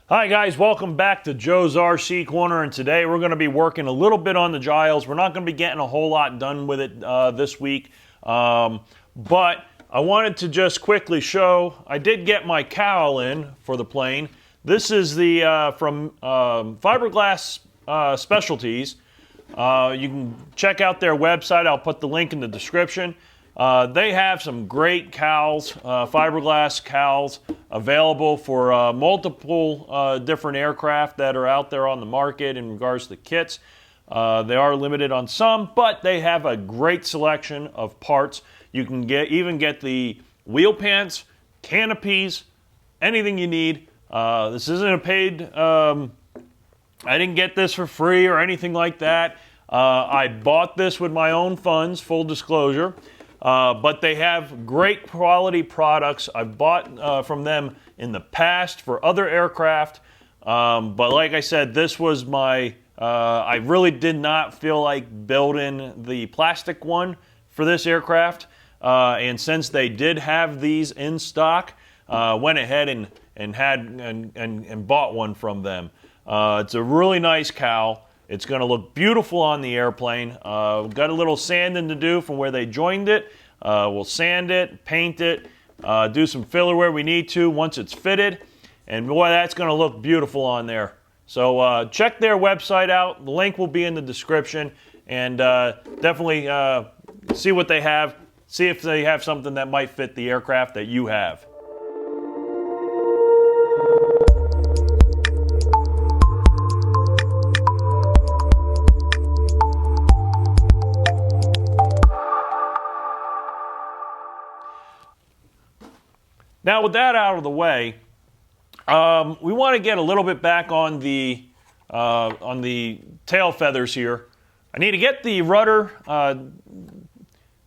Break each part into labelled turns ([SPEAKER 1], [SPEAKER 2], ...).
[SPEAKER 1] Hi guys, welcome back to Joe's RC Corner, and today we're going to be working a little bit on the Giles. We're not going to be getting a whole lot done with it this week, but I wanted to just quickly show, I did get my cowl in for the plane. This is the from Fiberglass Specialties. You can check out their website. I'll put the link in the description. They have some great cowls, fiberglass cowls, available for multiple different aircraft that are out there on the market in regards to kits. They are limited on some, but they have a great selection of parts. You can even get the wheel pants, canopies, anything you need. This isn't a paid, I didn't get this for free or anything like that. I bought this with my own funds, full disclosure. But they have great quality products. I've bought from them in the past for other aircraft. But like I said, this was my, I really did not feel like building the plastic one for this aircraft. And since they did have these in stock, went ahead and bought one from them. It's a really nice cowl. It's going to look beautiful on the airplane. Got a little sanding to do from where they joined it. We'll sand it, paint it, do some filler where we need to once it's fitted. And boy, that's going to look beautiful on there. So check their website out. The link will be in the description. And definitely see what they have. See if they have something that might fit the aircraft that you have. Now, with that out of the way, we want to get a little bit back on the tail feathers here. I need to get the rudder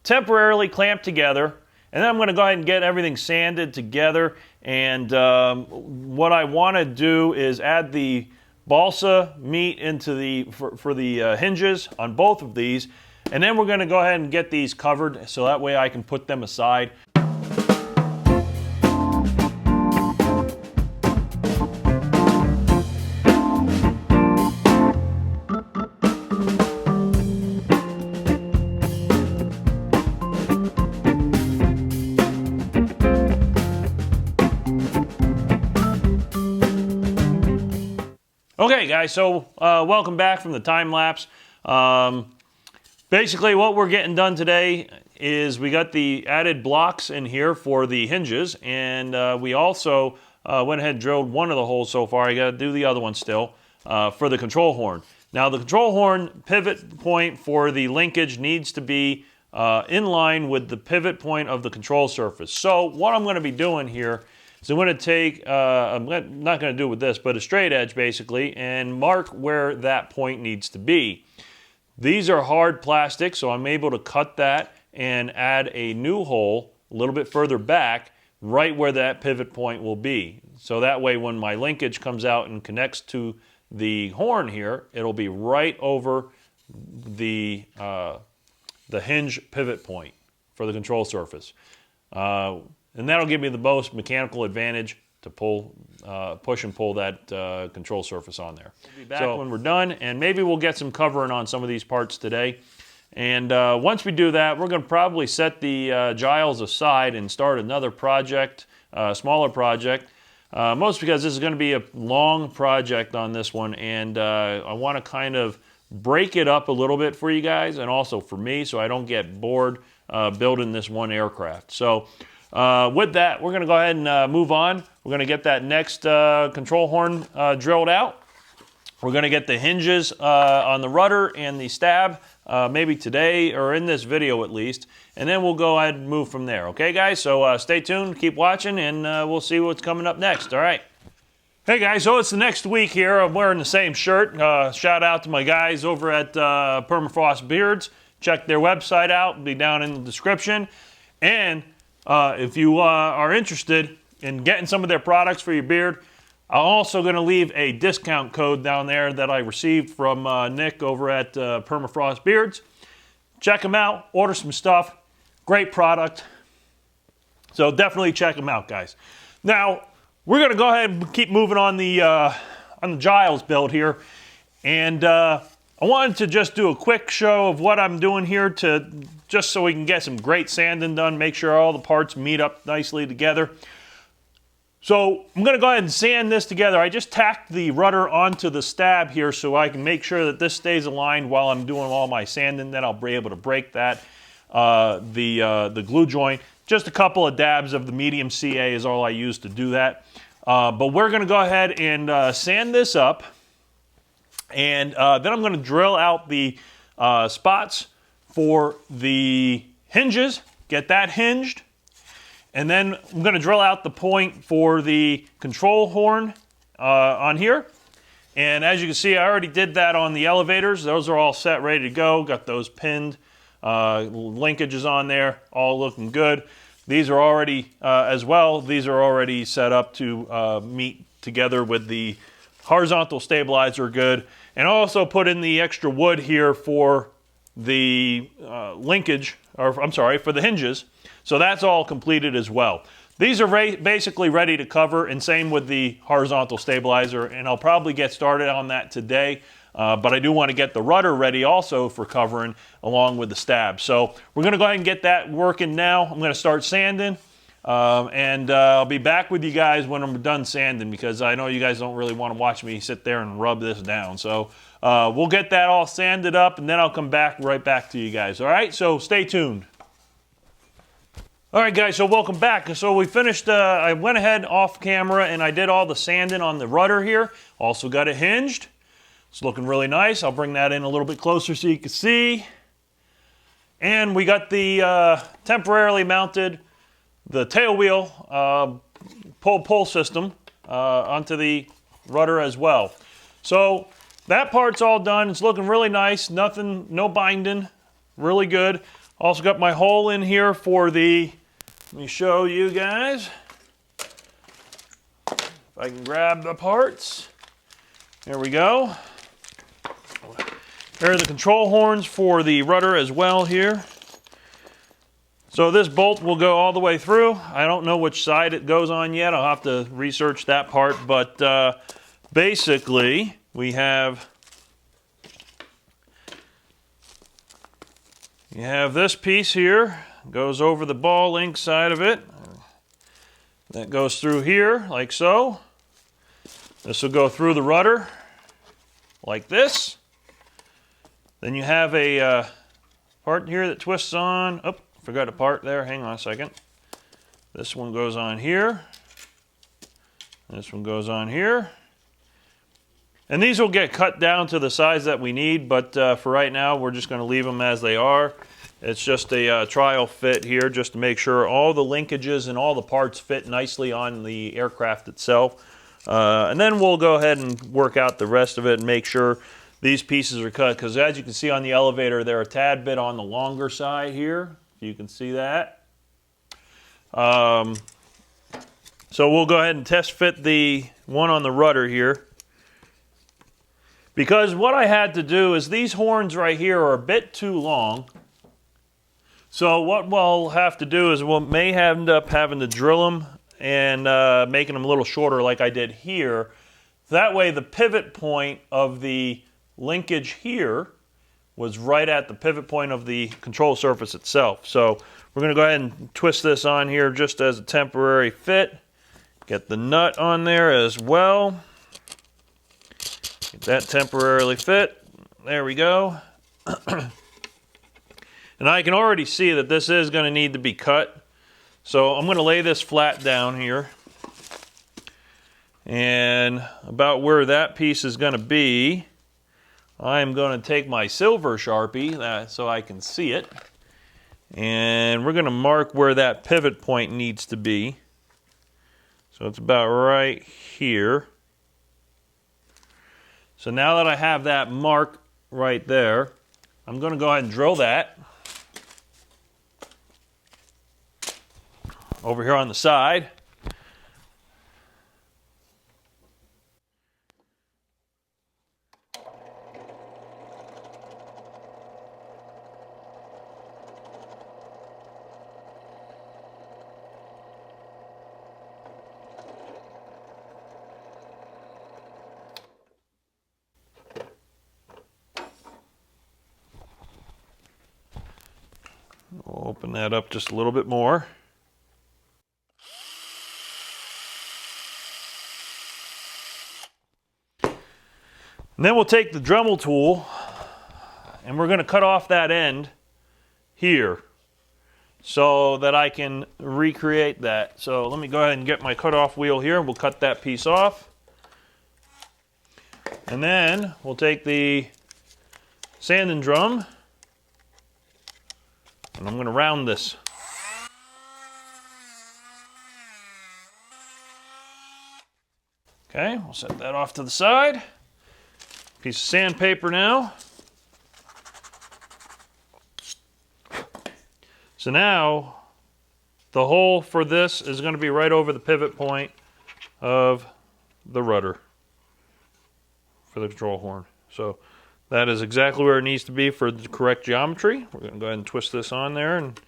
[SPEAKER 1] temporarily clamped together, and then I'm going to go ahead and get everything sanded together. And what I want to do is add the balsa meat into the for the hinges on both of these, and then we're going to go ahead and get these covered so that way I can put them aside. Okay guys, so welcome back from the time lapse. Basically what we're getting done today is we got the added blocks in here for the hinges, and we also went ahead and drilled one of the holes so far. I got to do the other one still for the control horn. Now the control horn pivot point for the linkage needs to be in line with the pivot point of the control surface. So what I'm going to be doing here, so I'm going to take, I'm not going to do it with this, but a straight edge basically, and mark where that point needs to be. These are hard plastic, so I'm able to cut that and add a new hole a little bit further back, right where that pivot point will be. So that way when my linkage comes out and connects to the horn here, it'll be right over the hinge pivot point for the control surface. And that'll give me the most mechanical advantage to push and pull that control surface on there. We'll be back when we're done, and maybe we'll get some covering on some of these parts today. And once we do that, we're going to probably set the Giles aside and start another project, smaller project. Most because this is going to be a long project on this one, and I want to kind of break it up a little bit for you guys, and also for me, so I don't get bored building this one aircraft. So with that, we're going to go ahead and move on. We're going to get that next control horn drilled out. We're going to get the hinges on the rudder and the stab, maybe today or in this video at least, and then we'll go ahead and move from there. Okay, guys? So stay tuned, keep watching, and we'll see what's coming up next. All right. Hey, guys. So it's the next week here. I'm wearing the same shirt. Shout out to my guys over at Permafrost Beards. Check their website out. It'll be down in the description. And if you are interested in getting some of their products for your beard, I'm also going to leave a discount code down there that I received from Nick over at Permafrost Beards. Check them out, order some stuff. Great product. So definitely check them out, guys. Now, we're going to go ahead and keep moving on the Giles build here. And I wanted to just do a quick show of what I'm doing here just so we can get some great sanding done, make sure all the parts meet up nicely together. So I'm going to go ahead and sand this together. I just tacked the rudder onto the stab here so I can make sure that this stays aligned while I'm doing all my sanding. Then I'll be able to break that, the glue joint. Just a couple of dabs of the medium CA is all I use to do that. But we're going to go ahead and sand this up. And then I'm going to drill out the spots for the hinges, get that hinged. And then I'm going to drill out the point for the control horn on here. And as you can see, I already did that on the elevators. Those are all set, ready to go. Got those pinned, linkages on there, all looking good. These are already, as well, these are already set up to meet together with the horizontal stabilizer, good. And also put in the extra wood here for the linkage, or I'm sorry, for the hinges. So that's all completed as well. These are basically ready to cover, and same with the horizontal stabilizer, and I'll probably get started on that today, but I do want to get the rudder ready also for covering along with the stab. So we're going to go ahead and get that working now. I'm going to start sanding, and I'll be back with you guys when I'm done sanding, because I know you guys don't really want to watch me sit there and rub this down. So we'll get that all sanded up, and then I'll come back right back to you guys. All right, so stay tuned. All right, guys, so welcome back. So we finished, I went ahead off camera and I did all the sanding on the rudder here. Also got it hinged. It's looking really nice. I'll bring that in a little bit closer so you can see. And we got the temporarily mounted, the tail wheel pull system onto the rudder as well. So that part's all done. It's looking really nice. Nothing, no binding, really good. Also got my hole in here for the, let me show you guys. If I can grab the parts. There we go. There are the control horns for the rudder as well here. So this bolt will go all the way through. I don't know which side it goes on yet. I'll have to research that part. But basically, we have this piece here. Goes over the ball link side of it. That goes through here, like so. This will go through the rudder, like this. Then you have a part here that twists on. Oh, forgot a part there. Hang on a second. This one goes on here. This one goes on here. And these will get cut down to the size that we need, but for right now, we're just going to leave them as they are. It's just a trial fit here just to make sure all the linkages and all the parts fit nicely on the aircraft itself. And then we'll go ahead and work out the rest of it and make sure these pieces are cut, because as you can see on the elevator, they're a tad bit on the longer side here. You can see that. So we'll go ahead and test fit the one on the rudder here. Because what I had to do is these horns right here are a bit too long. So what we'll have to do is we may end up having to drill them and making them a little shorter like I did here. That way the pivot point of the linkage here was right at the pivot point of the control surface itself. So we're going to go ahead and twist this on here just as a temporary fit. Get the nut on there as well. Get that temporarily fit. There we go. And I can already see that this is going to need to be cut. So I'm going to lay this flat down here. And about where that piece is going to be, I'm going to take my silver Sharpie so I can see it. And we're going to mark where that pivot point needs to be. So it's about right here. So now that I have that mark right there, I'm going to go ahead and drill that over here on the side. Open that up just a little bit more. And then we'll take the Dremel tool and we're going to cut off that end here so that I can recreate that. So let me go ahead and get my cutoff wheel here and we'll cut that piece off. And then we'll take the sanding drum and I'm going to round this. Okay, we'll set that off to the side. Piece of sandpaper now. So now the hole for this is going to be right over the pivot point of the rudder for the control horn. So that is exactly where it needs to be for the correct geometry. We're going to go ahead and twist this on there. And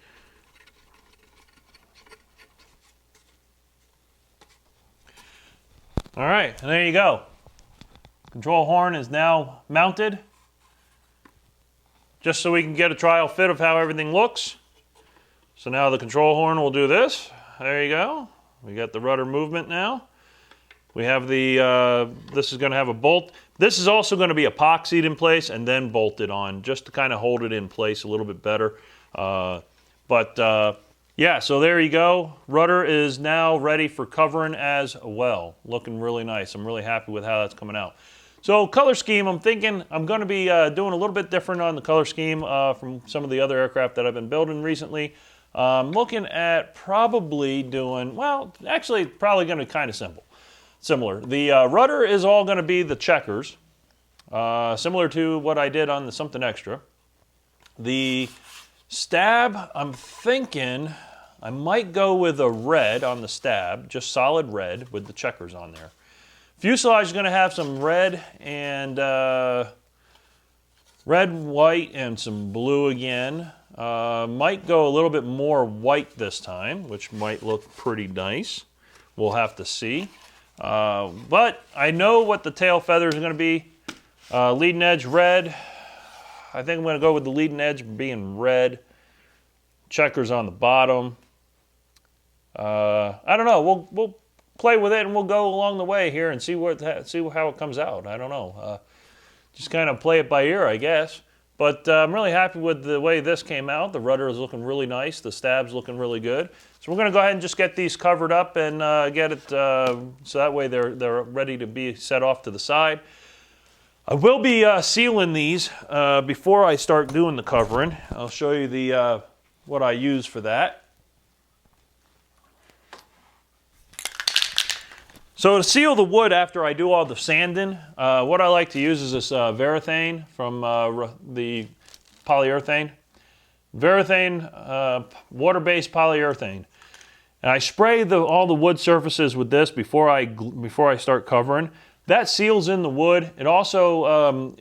[SPEAKER 1] all right, and there you go. Control horn is now mounted. Just so we can get a trial fit of how everything looks. So now the control horn will do this. There you go. We got the rudder movement now. We have the, this is going to have a bolt. This is also going to be epoxied in place and then bolted on just to kind of hold it in place a little bit better. Yeah, so there you go. Rudder is now ready for covering as well. Looking really nice. I'm really happy with how that's coming out. So color scheme, I'm thinking I'm going to be doing a little bit different on the color scheme from some of the other aircraft that I've been building recently. I'm looking at probably doing, well, actually probably going to be kind of similar. The rudder is all going to be the checkers, similar to what I did on the Something Extra. The stab, I'm thinking I might go with a red on the stab, just solid red with the checkers on there. Fuselage is going to have some red and red, white, and some blue again. Might go a little bit more white this time, which might look pretty nice. We'll have to see. But I know what the tail feathers are going to be. Leading edge red. I think I'm going to go with the leading edge being red. Checkers on the bottom. I don't know. We'll play with it and we'll go along the way here and see how it comes out. I don't know. Just kind of play it by ear, I guess. But I'm really happy with the way this came out. The rudder is looking really nice. The stab's looking really good. So we're going to go ahead and just get these covered up and get it so that way they're ready to be set off to the side. I will be sealing these before I start doing the covering. I'll show you the what I use for that. So to seal the wood after I do all the sanding, what I like to use is this Varathane from the polyurethane. Varathane, water-based polyurethane. And I spray all the wood surfaces with this before I start covering. That seals in the wood. It also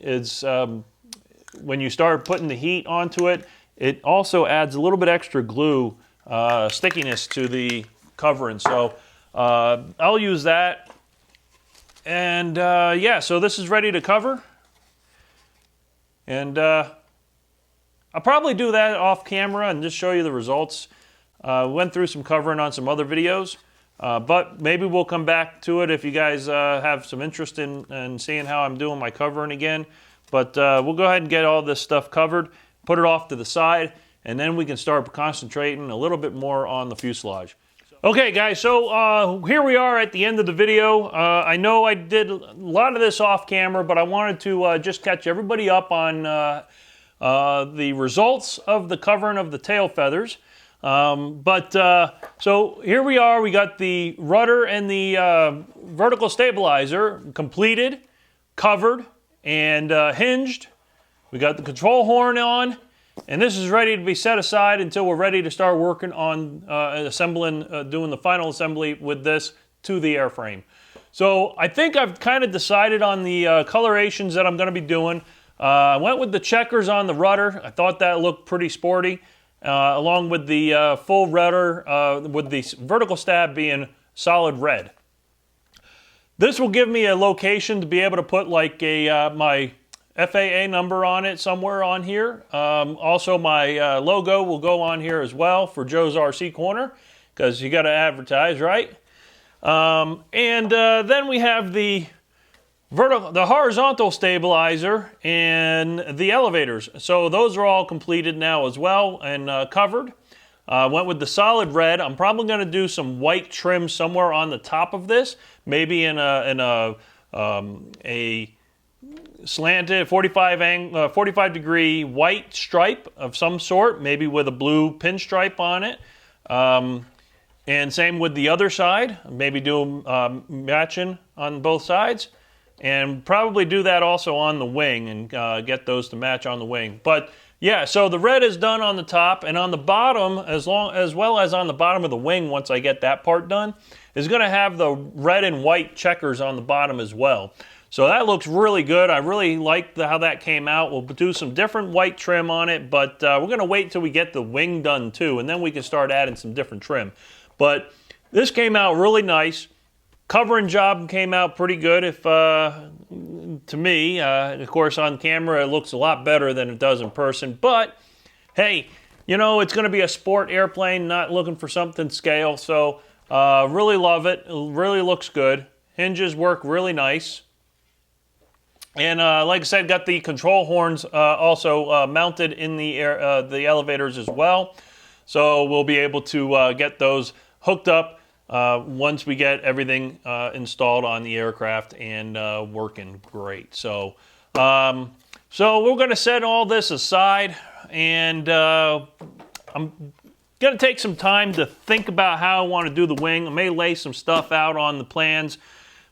[SPEAKER 1] when you start putting the heat onto it, it also adds a little bit extra glue, stickiness to the covering. So I'll use that. And yeah, so this is ready to cover. And I'll probably do that off camera and just show you the results. Went through some covering on some other videos. But maybe we'll come back to it if you guys have some interest in seeing how I'm doing my covering again. But we'll go ahead and get all this stuff covered, put it off to the side, and then we can start concentrating a little bit more on the fuselage. Okay guys, so here we are at the end of the video. I know I did a lot of this off camera, but I wanted to just catch everybody up on the results of the covering of the tail feathers. So here we are, we got the rudder and the vertical stabilizer completed, covered, and hinged. We got the control horn on, and this is ready to be set aside until we're ready to start working on doing the final assembly with this to the airframe. So I think I've kind of decided on the colorations that I'm going to be doing. I went with the checkers on the rudder. I thought that looked pretty sporty. Along with the full rudder, with the vertical stab being solid red. This will give me a location to be able to put like my FAA number on it somewhere on here. Also, my logo will go on here as well for Joe's RC Corner, because you got to advertise, right? Then we have the horizontal stabilizer and the elevators. So those are all completed now as well and covered. Went with the solid red. I'm probably going to do some white trim somewhere on the top of this, maybe in a slanted 45 degree white stripe of some sort, maybe with a blue pinstripe on it. And same with the other side, maybe do matching on both sides, and probably do that also on the wing and get those to match on the wing. But yeah, so the red is done on the top, and on the bottom, as well as on the bottom of the wing, once I get that part done, is going to have the red and white checkers on the bottom as well. So that looks really good. I really like how that came out. We'll do some different white trim on it, but we're going to wait till we get the wing done too, and then we can start adding some different trim. But this came out really nice. Covering job came out pretty good, to me. Of course, on camera it looks a lot better than it does in person. But hey, you know, it's going to be a sport airplane, not looking for something scale. So really love it. It really looks good. Hinges work really nice. And like I said, got the control horns also mounted in the elevators as well. So we'll be able to get those hooked up once we get everything installed on the aircraft and working great. So we're going to set all this aside, and I'm going to take some time to think about how I want to do the wing. I may lay some stuff out on the plans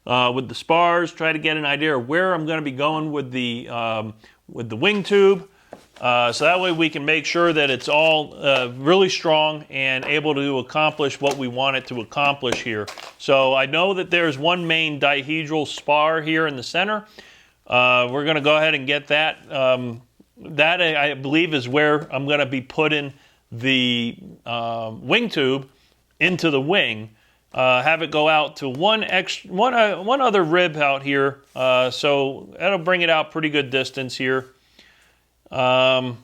[SPEAKER 1] with the spars, try to get an idea of where I'm going to be going with the wing tube. So that way we can make sure that it's all really strong and able to accomplish what we want it to accomplish here. So I know that there's one main dihedral spar here in the center. We're going to go ahead and get that. That I believe is where I'm going to be putting the wing tube into the wing. Have it go out to one other rib out here. So that'll bring it out pretty good distance here. But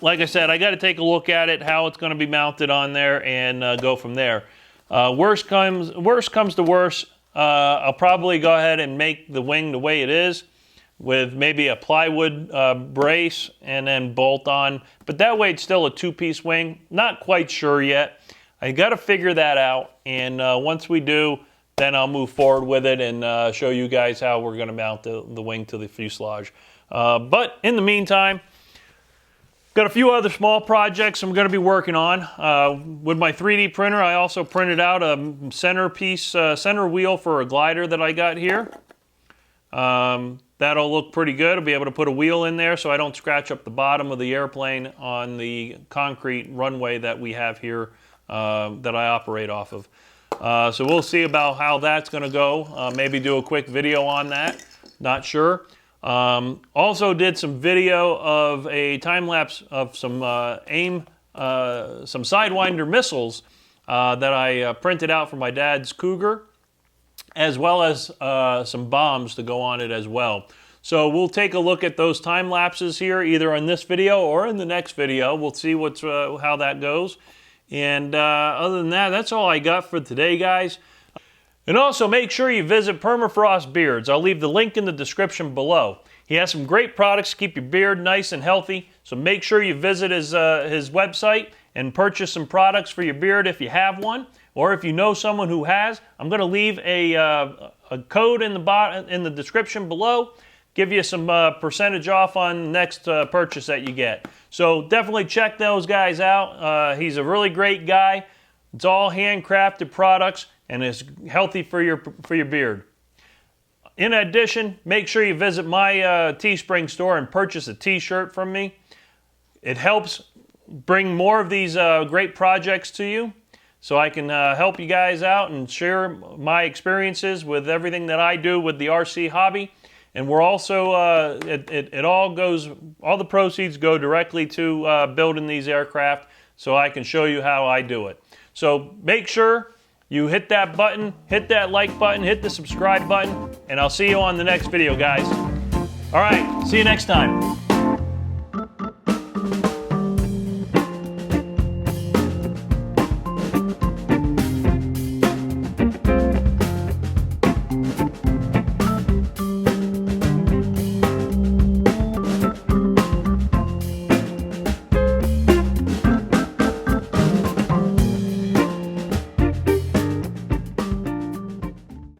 [SPEAKER 1] like I said, I got to take a look at it, how it's going to be mounted on there, and go from there. Worst comes to worst, I'll probably go ahead and make the wing the way it is, with maybe a plywood brace and then bolt on. But that way it's still a two-piece wing. Not quite sure yet. I got to figure that out, and once we do, then I'll move forward with it and show you guys how we're going to mount the wing to the fuselage. But in the meantime, got a few other small projects I'm going to be working on. With my 3D printer, I also printed out a center wheel for a glider that I got here. That'll look pretty good. I'll be able to put a wheel in there so I don't scratch up the bottom of the airplane on the concrete runway that we have here that I operate off of. So we'll see about how that's going to go. Maybe do a quick video on that. Not sure. Also did some video of a time lapse of some some Sidewinder missiles that I printed out for my dad's Cougar, as well as some bombs to go on it as well. So we'll take a look at those time lapses here, either in this video or in the next video. We'll see how that goes. And other than that, that's all I got for today, guys. And also make sure you visit Permafrost Beards. I'll leave the link in the description below. He has some great products to keep your beard nice and healthy, so make sure you visit his website and purchase some products for your beard if you have one, or if you know someone who has. I'm going to leave a code in the description below. Give you some percentage off on the next purchase that you get. So definitely check those guys out. He's a really great guy. It's all handcrafted products and is healthy for your beard. In addition, make sure you visit my Teespring store and purchase a t-shirt from me. It helps bring more of these great projects to you, so I can help you guys out and share my experiences with everything that I do with the RC hobby. And we're also, all the proceeds go directly to building these aircraft, so I can show you how I do it. So make sure you hit that button, hit that like button, hit the subscribe button, and I'll see you on the next video, guys. All right, see you next time.